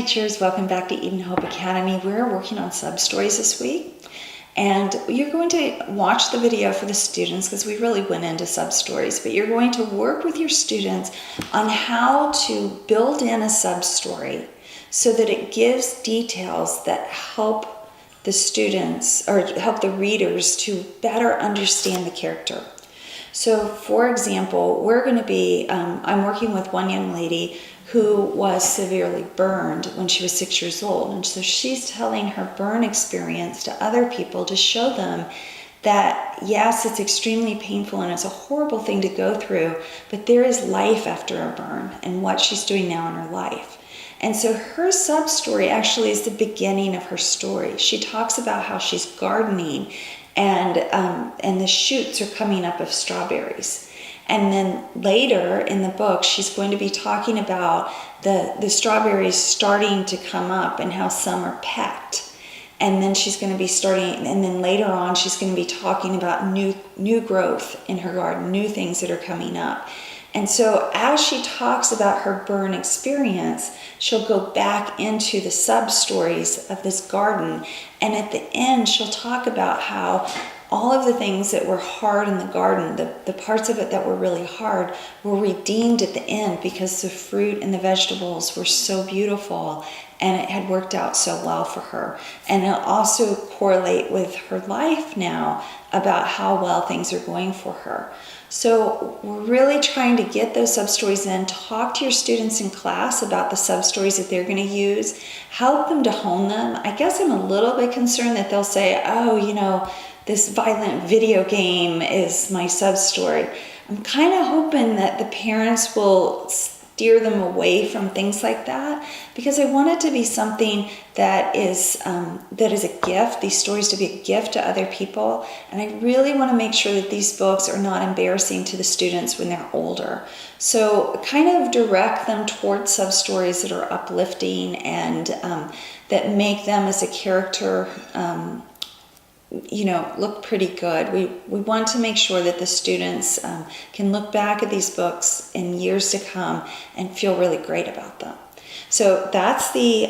Teachers, welcome back to Eden Hope Academy. We're working on sub-stories this week, and you're going to watch the video for the students because we really went into sub-stories, but you're going to work with your students on how to build in a sub-story so that it gives details that help the students or help the readers to better understand the character. So, for example, we're going to be, I'm working with one young lady who was severely burned when she was 6 years old. And so she's telling her burn experience to other people to show them that, yes, it's extremely painful and it's a horrible thing to go through, but there is life after a burn and what she's doing now in her life. And so her sub-story actually is the beginning of her story. She talks about how she's gardening and the shoots are coming up of strawberries. And then later in the book, she's going to be talking about the strawberries starting to come up and how some are pecked. And then she's going to be and then later on, she's going to be talking about new growth in her garden, new things that are coming up. And so as she talks about her burn experience, she'll go back into the sub-stories of this garden. And at the end, she'll talk about how all of the things that were hard in the garden, the parts of it that were really hard, were redeemed at the end because the fruit and the vegetables were so beautiful and it had worked out so well for her. And it'll also correlate with her life now about how well things are going for her. So we're really trying to get those sub-stories in, talk to your students in class about the sub-stories that they're going to use, help them to hone them. I guess I'm a little bit concerned that they'll say, oh, you know, this violent video game is my sub-story. I'm kind of hoping that the parents will steer them away from things like that because I want it to be something that is a gift, these stories to be a gift to other people. And I really want to make sure that these books are not embarrassing to the students when they're older. So kind of direct them towards sub-stories that are uplifting and that make them as a character look pretty good. We want to make sure that the students can look back at these books in years to come and feel really great about them. So that's the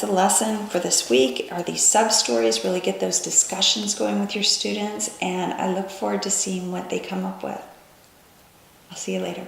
lesson for this week, are these sub-stories. Really get those discussions going with your students, and I look forward to seeing what they come up with. I'll see you later.